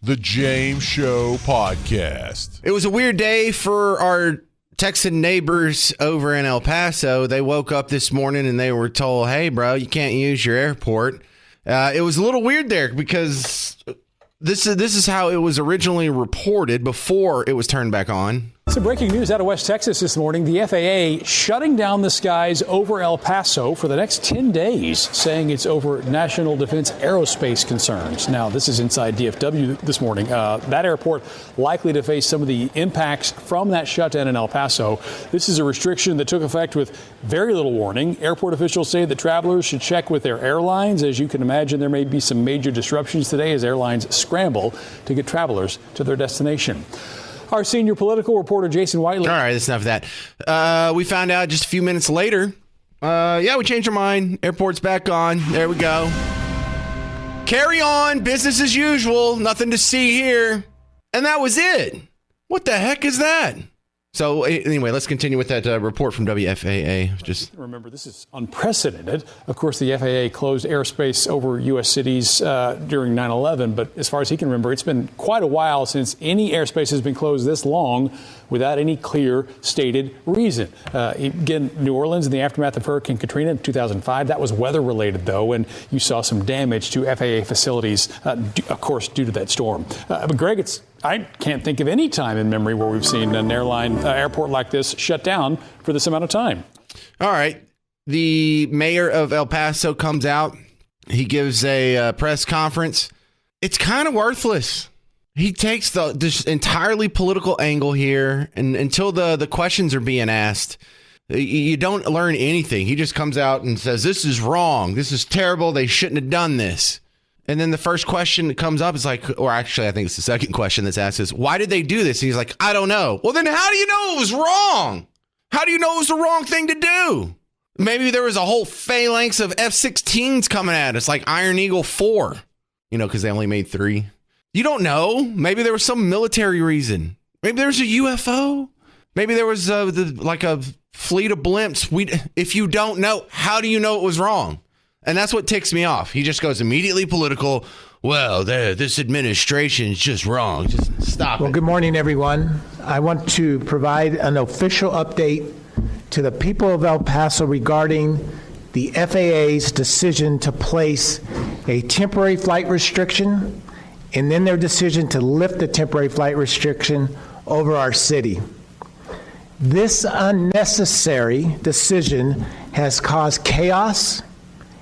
The James Show Podcast. It was a weird day for our Texan neighbors over in El Paso. They woke up this morning and they were told, hey, bro, you can't use your airport. It was a little weird there because this is how it was originally reported before it was turned back on. Some breaking news out of West Texas this morning. The FAA shutting down the skies over El Paso for the next 10 days, saying it's over national defense aerospace concerns. Now, this is inside DFW this morning. That airport likely to face some of the impacts from that shutdown in El Paso. This is a restriction that took effect with very little warning. Airport officials say that travelers should check with their airlines. As you can imagine, there may be some major disruptions today as airlines scramble to get travelers to their destination. Our senior political reporter, Jason Whiteley. All right, that's enough of that. We found out just a few minutes later. We changed our mind. Airport's back on. There we go. Carry on. Business as usual. Nothing to see here. And that was it. What the heck is that? So anyway, let's continue with that report from WFAA. Just remember, this is unprecedented. Of course, the FAA closed airspace over U.S. cities during 9/11. But as far as he can remember, it's been quite a while since any airspace has been closed this long without any clear stated reason. Again, New Orleans in the aftermath of Hurricane Katrina in 2005, that was weather related, though, and you saw some damage to FAA facilities, of course, due to that storm. But Greg, I can't think of any time in memory where we've seen an airport like this shut down for this amount of time. All right. The mayor of El Paso comes out. He gives a press conference. It's kind of worthless. He takes this entirely political angle here, and until the questions are being asked, you don't learn anything. He just comes out and says, this is wrong. This is terrible. They shouldn't have done this. And then the first question that comes up is like, or actually, I think it's the second question that's asked is, why did they do this? And he's like, I don't know. Well, then how do you know it was wrong? How do you know it was the wrong thing to do? Maybe there was a whole phalanx of F-16s coming at us, like Iron Eagle 4, because they only made 3. You don't know. Maybe there was some military reason. Maybe there was a UFO. Maybe there was a fleet of blimps. If you don't know, how do you know it was wrong? And that's what ticks me off. He just goes immediately political. Well, this administration is just wrong. Just stop it. Well, good morning, everyone. I want to provide an official update to the people of El Paso regarding the FAA's decision to place a temporary flight restriction and then their decision to lift the temporary flight restriction over our city. This unnecessary decision has caused chaos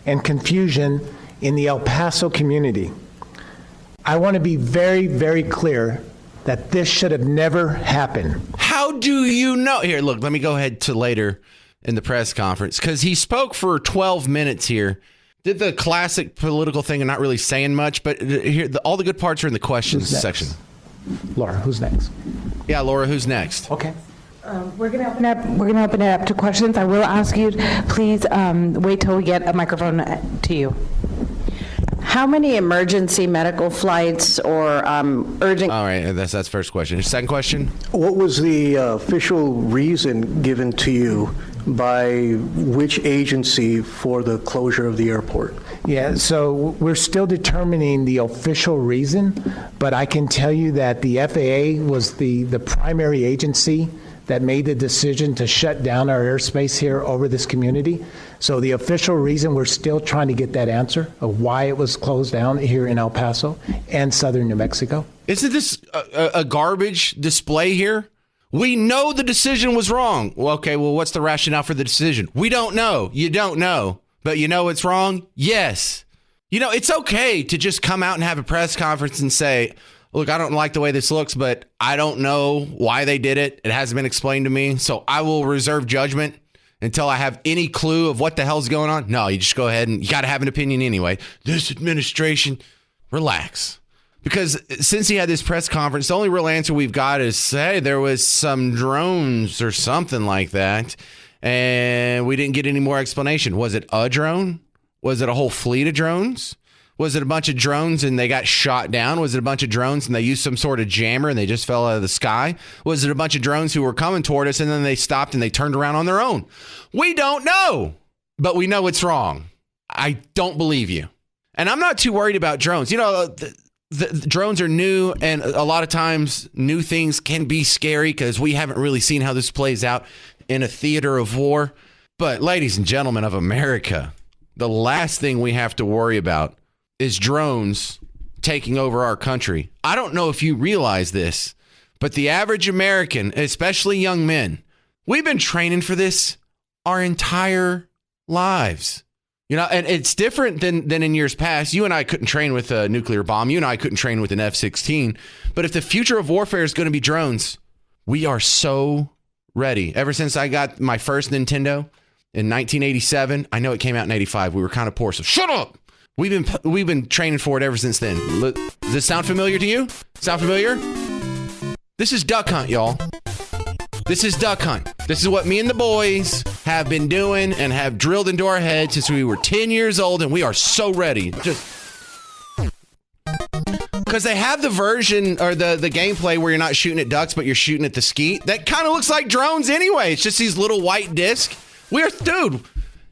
and confusion in the El Paso community. I want to be very, very clear that this should have never happened. How do you know? Here, look, let me go ahead to later in the press conference, because he spoke for 12 minutes here. Did the classic political thing and not really saying much, but here, all the good parts are in the questions section. Laura, who's next? Yeah, Laura, who's next? Okay. We're going to open it up to questions. I will ask you, please wait till we get a microphone to you. How many emergency medical flights or urgent? All right, that's first question. Second question? What was the official reason given to you by which agency for the closure of the airport? Yeah, so we're still determining the official reason, but I can tell you that the FAA was the primary agency that made the decision to shut down our airspace here over this community. So the official reason, we're still trying to get that answer of why it was closed down here in El Paso and southern New Mexico. Isn't this a garbage display here? We know the decision was wrong. Well, okay, well, what's the rationale for the decision? We don't know. You don't know. But you know it's wrong? Yes. It's okay to just come out and have a press conference and say, look, I don't like the way this looks, but I don't know why they did it. It hasn't been explained to me, so I will reserve judgment until I have any clue of what the hell's going on. No, you just go ahead and you got to have an opinion anyway. This administration, relax. Because since he had this press conference, the only real answer we've got is, hey, there was some drones or something like that, and we didn't get any more explanation. Was it a drone? Was it a whole fleet of drones? Was it a bunch of drones and they got shot down? Was it a bunch of drones and they used some sort of jammer and they just fell out of the sky? Was it a bunch of drones who were coming toward us and then they stopped and they turned around on their own? We don't know, but we know it's wrong. I don't believe you. And I'm not too worried about drones. the drones are new, and a lot of times new things can be scary because we haven't really seen how this plays out in a theater of war. But ladies and gentlemen of America, the last thing we have to worry about is drones taking over our country. I don't know if you realize this, but the average American, especially young men, we've been training for this our entire lives. You know, and it's different than in years past. You and I couldn't train with a nuclear bomb. You and I couldn't train with an F-16. But if the future of warfare is going to be drones, we are so ready. Ever since I got my first Nintendo in 1987, I know it came out in 85. We were kind of poor, so shut up. We've been training for it ever since then. Does this sound familiar to you? Sound familiar? This is Duck Hunt, y'all. This is Duck Hunt. This is what me and the boys have been doing and have drilled into our heads since we were 10 years old, and we are so ready. Just because they have the version or the gameplay where you're not shooting at ducks, but you're shooting at the skeet. That kind of looks like drones anyway. It's just these little white discs. Dude,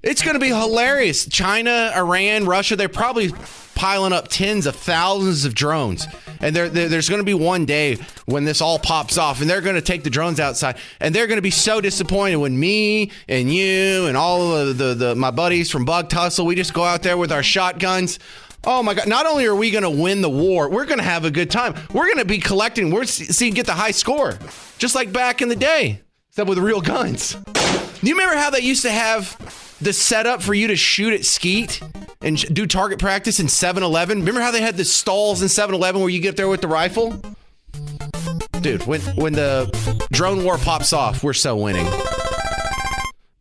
it's going to be hilarious. China, Iran, Russia, they're probably piling up tens of thousands of drones. And there's going to be one day when this all pops off, and they're going to take the drones outside, and they're going to be so disappointed when me and you and all of my buddies from Bug Tussle, we just go out there with our shotguns. Oh my God! Not only are we going to win the war, we're going to have a good time. We're going to be collecting. We're seeing get the high score, just like back in the day, except with real guns. Do you remember how they used to have the setup for you to shoot at skeet and do target practice in 7-Eleven? Remember how they had the stalls in 7-Eleven where you get there with the rifle? Dude, when the drone war pops off, we're so winning.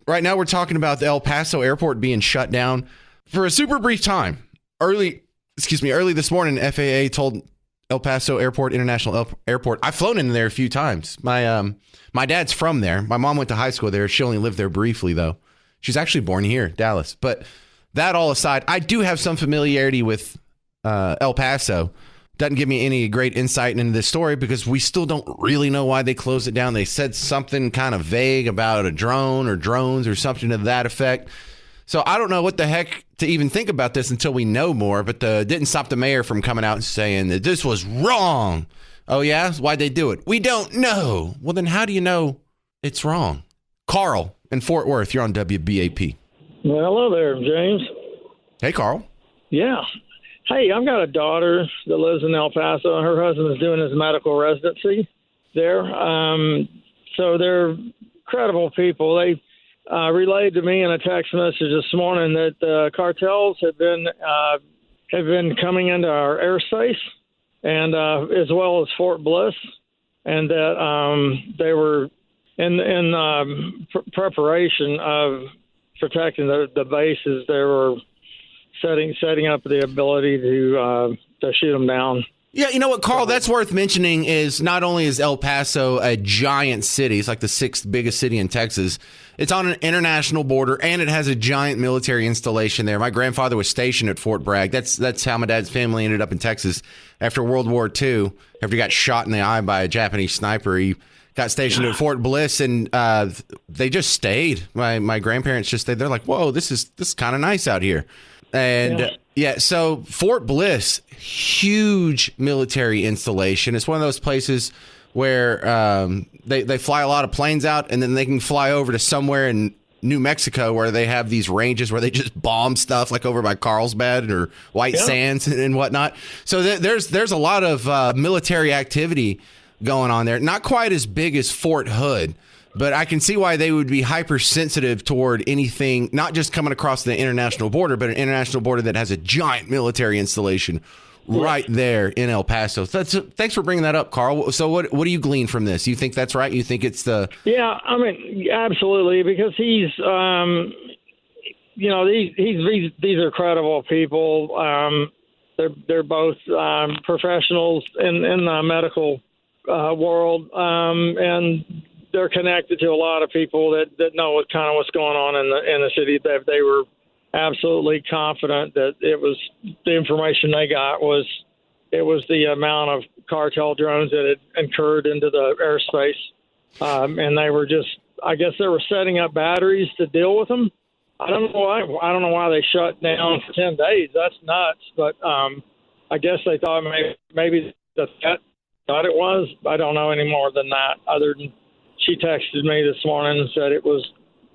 Right now, we're talking about the El Paso airport being shut down for a super brief time. Early this morning, FAA told El Paso International Airport. I've flown in there a few times. My dad's from there. My mom went to high school there. She only lived there briefly, though. She's actually born here, Dallas. But that all aside, I do have some familiarity with El Paso. Doesn't give me any great insight into this story because we still don't really know why they closed it down. They said something kind of vague about a drone or drones or something to that effect. So I don't know what the heck to even think about this until we know more. But didn't stop the mayor from coming out and saying that this was wrong. Oh, yeah? Why'd they do it? We don't know. Well, then how do you know it's wrong? Carl in Fort Worth, you're on WBAP. Well, hello there, James. Hey, Carl. Yeah. Hey, I've got a daughter that lives in El Paso, and her husband is doing his medical residency there. So they're credible people. They relayed to me in a text message this morning that cartels have been coming into our airspace, and as well as Fort Bliss, and that they were in preparation of protecting the bases. They were setting up the ability to shoot them down. Yeah, you know what, Carl, that's worth mentioning is not only is El Paso a giant city, it's like the 6th biggest city in Texas, it's on an international border, and it has a giant military installation there. My grandfather was stationed at Fort Bragg. That's how my dad's family ended up in Texas after World War II. After he got shot in the eye by a Japanese sniper, he got stationed at Fort Bliss, and they just stayed. My grandparents just stayed. They're like, whoa, this is kind of nice out here. And so Fort Bliss, huge military installation. It's one of those places where they fly a lot of planes out, and then they can fly over to somewhere in New Mexico where they have these ranges where they just bomb stuff, like over by Carlsbad or White Sands and whatnot. So there's a lot of military activity going on there. Not quite as big as Fort Hood, but I can see why they would be hypersensitive toward anything, not just coming across the international border, but an international border that has a giant military installation right there in El Paso. Thanks for bringing that up, Carl. So what do you glean from this? You think that's right? You think it's the... Yeah, I mean, absolutely, because he's, these are credible people. They're both professionals in the medical world, and they're connected to a lot of people that know what's going on in the city. They were absolutely confident that it was the information they got was the amount of cartel drones that had incurred into the airspace, and they were I guess they were setting up batteries to deal with them. I don't know why they shut down for 10 days. That's nuts. But I guess they thought maybe that thought it was. I don't know any more than that, other than she texted me this morning and said it was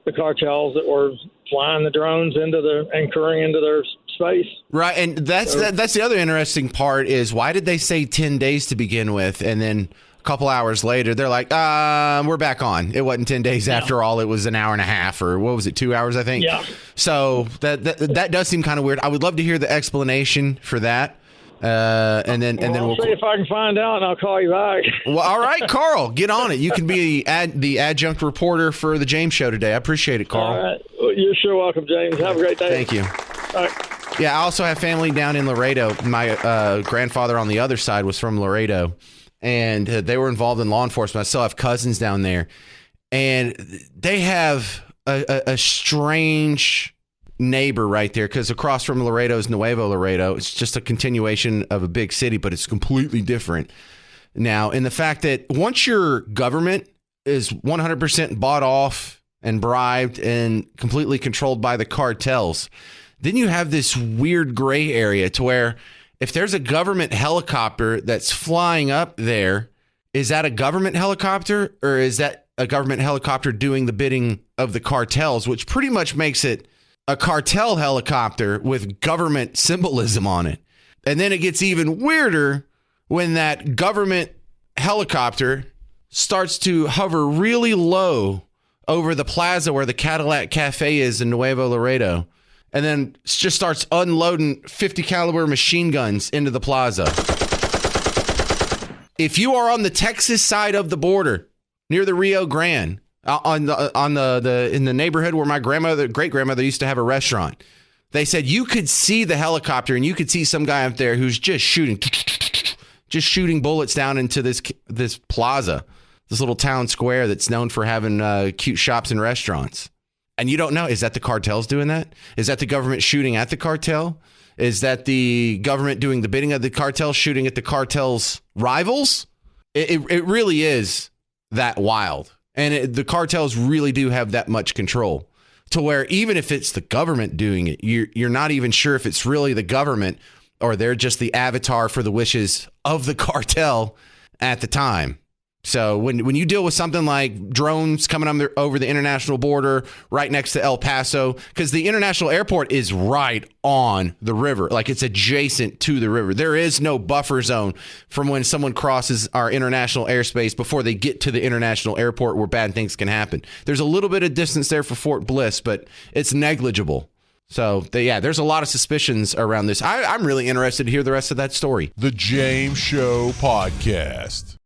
the cartels that were flying the drones incurring into their space. Right, and that's the other interesting part is why did they say 10 days to begin with, and then a couple hours later they're like, we're back on. It wasn't 10 days after all. It was an hour and a half, or what was it, 2 hours, I think? Yeah. So that does seem kind of weird. I would love to hear the explanation for that. And then we'll see if I can find out, and I'll call you back. Well, all right, Carl, get on it. You can be the adjunct reporter for the James Show today. I appreciate it, Carl. All right. Well, you're sure welcome, James. Have a great day. Thank you. All right. Yeah, I also have family down in Laredo. My grandfather on the other side was from Laredo, and they were involved in law enforcement. I still have cousins down there, and they have a strange neighbor right there, because across from Laredo is Nuevo Laredo. It's just a continuation of a big city, but it's completely different now. And the fact that once your government is 100% bought off and bribed and completely controlled by the cartels, then you have this weird gray area to where if there's a government helicopter that's flying up there, is that a government helicopter, or is that a government helicopter doing the bidding of the cartels, which pretty much makes it a cartel helicopter with government symbolism on it? And then it gets even weirder when that government helicopter starts to hover really low over the plaza where the Cadillac Cafe is in Nuevo Laredo, and then just starts unloading 50 caliber machine guns into the plaza. If you are on the Texas side of the border near the Rio Grande, in the neighborhood where my great grandmother used to have a restaurant, they said you could see the helicopter and you could see some guy up there who's just shooting bullets down into this plaza, this little town square that's known for having cute shops and restaurants. And you don't know, is that the cartels doing that? Is that the government shooting at the cartel? Is that the government doing the bidding of the cartel, shooting at the cartel's rivals? It really is that wild. And the cartels really do have that much control to where even if it's the government doing it, you're not even sure if it's really the government or they're just the avatar for the wishes of the cartel at the time. So when you deal with something like drones coming over the international border right next to El Paso, because the international airport is right on the river, like it's adjacent to the river. There is no buffer zone from when someone crosses our international airspace before they get to the international airport where bad things can happen. There's a little bit of distance there for Fort Bliss, but it's negligible. So, there's a lot of suspicions around this. I'm really interested to hear the rest of that story. The James Show Podcast.